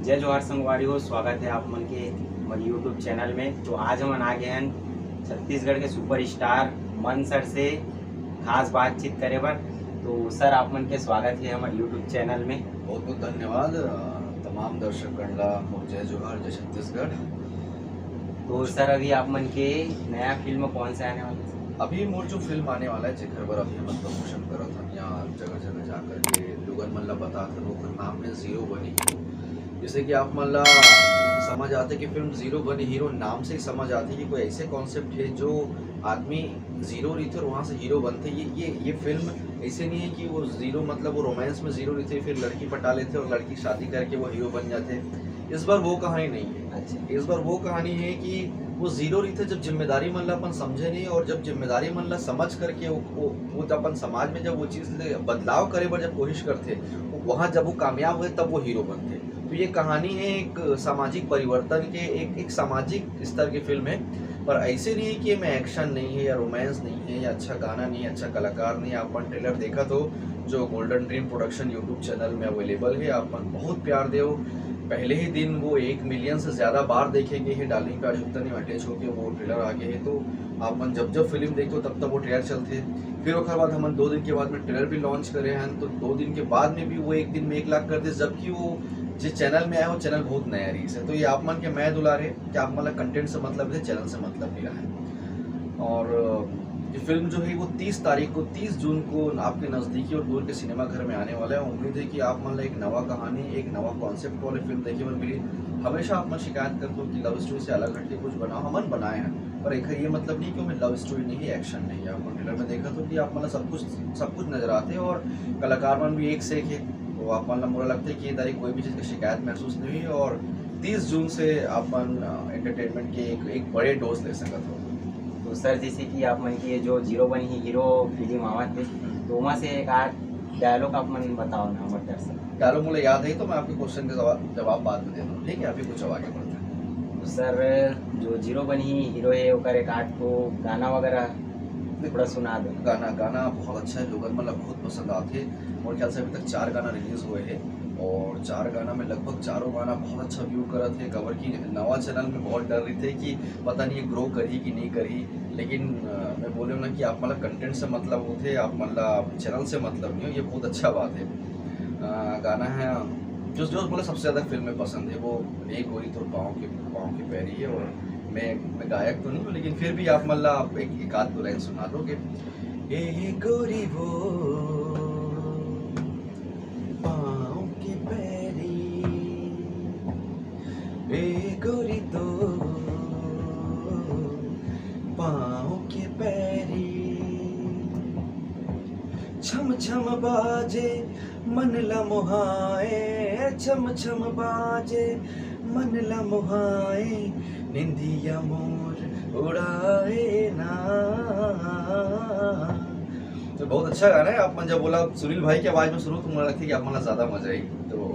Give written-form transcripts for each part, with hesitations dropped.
जय जोहार संगवारी हो। स्वागत है आप मन के हमारे यूट्यूब चैनल में। तो आज हम आ गए हैं छत्तीसगढ़ के सुपर स्टार मन सर से खास बातचीत करे बर। तो सर आप मन के स्वागत है हमारे यूट्यूब चैनल में। बहुत बहुत धन्यवाद तमाम दर्शकगण ला मोर जय जोहार जय छत्तीसगढ़। तो सर अभी आप मन के नया फिल्म कौन सा आने वाला है? अभी मोर जो फिल्म आने वाला है जेकर बर अभी हम प्रमोशन करत हम यहाँ जगह जगह जा करके लोगन मन ला बतात हन। ओकर नाम है जीरो बनी हीरो। जैसे कि आप मन ला समझ आते कि फिल्म जीरो बनी हीरो नाम से ही समझ आती कि कोई ऐसे कॉन्सेप्ट है जो आदमी जीरो रहते और वहाँ से हीरो बनते। ये फिल्म ऐसे नहीं है कि वो जीरो मतलब वो रोमांस में जीरो रहते फिर लड़की पटा लेते और लड़की शादी करके वो हीरो बन जाते। इस बार वो कहानी नहीं है। अच्छा, इस बार वो कहानी है कि वो जीरो रहते जब जिम्मेदारी मन ला अपन समझे नहीं, और जब जिम्मेदारी मन ला समझ करके वो जब अपन समाज में जब वो चीज़ बदलाव करे पर जब कोशिश करते वहाँ जब वो कामयाब हुए तब वो हीरो बनते। तो ये कहानी है एक सामाजिक परिवर्तन के एक सामाजिक स्तर की फिल्म है। पर ऐसे नहीं है कि में एक्शन नहीं है या रोमांस नहीं है या अच्छा गाना नहीं है, अच्छा कलाकार नहीं है। अपन ट्रेलर देखा तो जो golden dream production YouTube channel में अवेलेबल है, अपन बहुत प्यार दे। पहले ही दिन वो 1 मिलियन से ज़्यादा बार देखे गए हैं। डार्लिंग पे अशुक्ता ने अटैच होकर वो ट्रेलर आ गए हैं। तो अपन जब फिल्म देखते हो तब तक वो ट्रेलर चलते। फिर उसके बाद हम 2 दिन के बाद में ट्रेलर भी लॉन्च करे हैं। तो 2 दिन के बाद में भी वो एक दिन में 1 लाख कर दे, जबकि वो जिस चैनल में आया वो चैनल बहुत नया रीस है। तो ये आप मन के मैं दुलारे कि आप मतलब कंटेंट से मतलब है, चैनल से मतलब नहीं रहा है। और ये फिल्म जो है वो 30 तारीख को 30 जून को आपके नज़दीकी और दूर के सिनेमा घर में आने वाला है। उम्मीद है कि आप मतलब एक नवा कहानी, एक नवा कॉन्सेप्ट वाली फिल्म देखने में मिली। हमेशा आप मन शिकायत करते हो कि लव स्टोरी से अलग हट के कुछ बनाओ। हमन बनाए हैं, पर एक ये मतलब नहीं कि हमें लव स्टोरी नहीं है, एक्शन नहीं है। आप ट्रेलर में देखा तो कि आप मतलब सब कुछ नज़र आते हैं और कलाकार मन भी एक से एक है। तो आप मतलब मुझे लगता है कि ये तारीख कोई भी चीज़ की शिकायत महसूस नहीं हुई। और 30 जून से अपन एंटरटेनमेंट के एक बड़े डोज ले सकते हो। तो सर जैसे कि आप मन की जो जीरो बनी हीरो फिल्म आवत है तो वहाँ से एक आध डायलॉग आप मन बताओ ना हमारे दर्शक। डायलॉग मुझे याद है तो मैं आपके क्वेश्चन का जवाब बाद में दे दूँ, ठीक है? अभी कुछ आगे बढ़ते हैं। तो सर जो जीरो बनी हीरो है ओकर एक आध को गाना वगैरह थोड़ा सुना दो। गाना बहुत अच्छा है, लोगन मतलब बहुत पसंद आते। और ख्याल से अभी तक 4 गाना रिलीज हुए हैं और 4 गाना में लगभग चारों गाना बहुत अच्छा व्यू कर थे। कवर की नवा चैनल में बहुत डर रही थे कि पता नहीं ये ग्रो करी कि नहीं करी। लेकिन मैं बोले ना कि आप मतलब कंटेंट से मतलब होते, आप मतलब चैनल से मतलब नहीं हो, ये बहुत अच्छा बात है। गाना है जो जो मतलब सबसे ज़्यादा फिल्म में पसंद है वो एक गोरी तो पाँव के पैरी है। और मैं गायक तो नहीं हूँ, लेकिन फिर भी आप मतलब आप एक आध 2 लाइन सुना दोगे। ए गोरी वो पाँव के पैरी, ए गोरी तो पाँव के पैरी, छम छम बाजे मन ला मोहाए, छम छम बाजे मन ला मोहाए, निंदिया मोर उड़ाए ना। तो बहुत अच्छा गाना है। आप मन जब बोला सुनील भाई की आवाज़ में शुरू तो मुझे लगता है कि आप मन ज़्यादा मजा आई। तो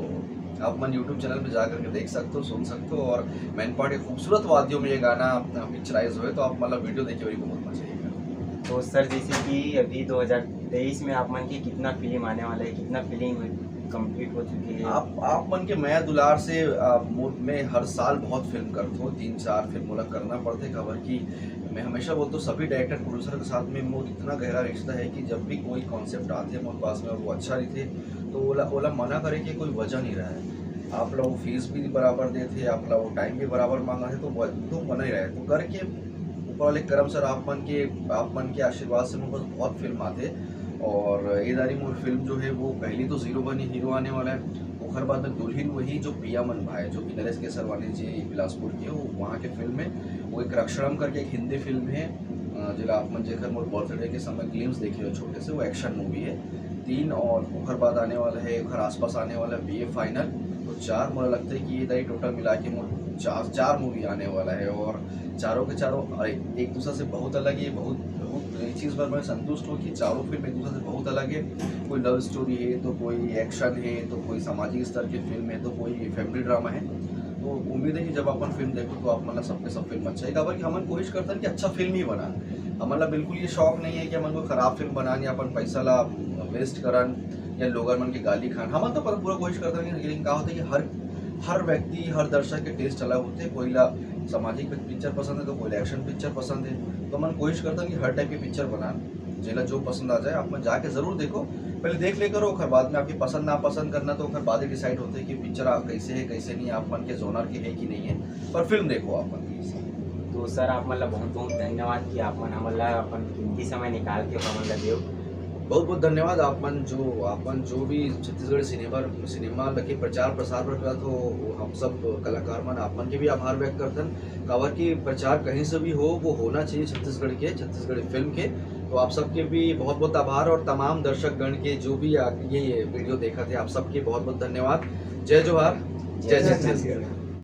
आप मन यूट्यूब चैनल पे जा करके देख सकते हो, सुन सकते हो। और मैन पार्ट एक खूबसूरत वाद्यों में ये गाना पिक्चराइज हुए, तो आप मतलब वीडियो देखिए, बहुत मजा आएगा। तो सर जैसे कि अभी 2023 में आप मन की कितना फिल्म आने वाला है, कितना फिल्म कंप्लीट हो चुकी है? आप मन के मैं दुलार से मैं हर साल बहुत फिल्म करता हूँ, 3-4 फिल्म वाला करना पड़ता है। खबर की मैं हमेशा बोलता हूँ सभी डायरेक्टर प्रोड्यूसर के साथ में मोर इतना गहरा रिश्ता है कि जब भी कोई कॉन्सेप्ट आते हैं मेरे पास में और वो अच्छा रहते तो ओला मना करे कि कोई वजह नहीं रहा है। आप लोग फीस भी बराबर देते, आप लोग वो टाइम भी बराबर मांगा है, तो बना ही रहे तो करके ऊपर वाले करम सर आप मन के आशीर्वाद से मेरे पास बहुत फिल्म आते। और ये दारी मोर फिल्म जो है वो पहली तो जीरो बनी हीरो आने वाला है। ओखर बाद में दुल्हन वही जो पिया मन भाई जो कि नरेश के सरवानी जी बिलासपुर की वो वहाँ के फिल्म में वो एक रक्षणम करके एक हिंदी फिल्म है जिला आप मन जेकर मोर बर्थडे के समय ग्लिम्स देखे हो छोटे से, वो एक्शन मूवी है 3। और ओखर बाद आने वाला है, ओखर आसपास आने वाला है BA फाइनल। तो 4 मुझे लगता है कि ये दारी टोटल मिला के मोर 4 मूवी आने वाला है। और चारों के चारों एक दूसरे से बहुत अलग है। बहुत इस चीज़ पर मैं संतुष्ट हूँ कि चारों फिल्म एक दूसरे से बहुत अलग है। कोई लव स्टोरी है, तो कोई एक्शन है, तो कोई सामाजिक स्तर की फिल्म है, तो कोई फैमिली ड्रामा है। तो उम्मीद है कि जब अपन फिल्म देखो तो आप मतलब सबके सब फिल्म अच्छा है। कि हमन कोशिश करते हैं कि अच्छा फिल्म ही बना। मतलब बिल्कुल ये शौक नहीं है कि हमन को खराब फिल्म बनानी, अपन पैसा ला वेस्ट करन या लोगन मन की गाली खान। हमन तो पूरा कोशिश करते हैं, लेकिन क्या होता है कि हर व्यक्ति हर दर्शक के टेस्ट अलग होते हैं। कोई ला सामाजिक पिक्चर पसंद है तो कोई एक्शन पिक्चर पसंद है। तो मन कोशिश करता हूँ कि हर टाइप की पिक्चर बना, जेला जो पसंद आ जाए आप मन जाके ज़रूर देखो। पहले देख ले करो, फिर बाद में आपकी पसंद ना पसंद करना तो फिर बाद ही डिसाइड होते है कि पिक्चर आप कैसे है कैसे नहीं, आप मन के जोनर के है कि नहीं है, पर फिल्म देखो आप मन। तो सर आप मतलब बहुत बहुत धन्यवाद कि आप मन हमला अपन कीमती समय निकाल के हमला देव। बहुत बहुत धन्यवाद आपन जो भी छत्तीसगढ़ सिनेमा लगे प्रचार प्रसार पर करत हो, हम सब कलाकार मन आपन के भी आभार व्यक्त करतन। काबर की प्रचार कहीं से भी हो वो होना चाहिए छत्तीसगढ़ी फिल्म के। तो आप सबके भी बहुत बहुत आभार, और तमाम दर्शक गण के जो भी ये वीडियो देखा थे आप सबके बहुत बहुत धन्यवाद। जय जोहार, जय छत्तीसगढ़।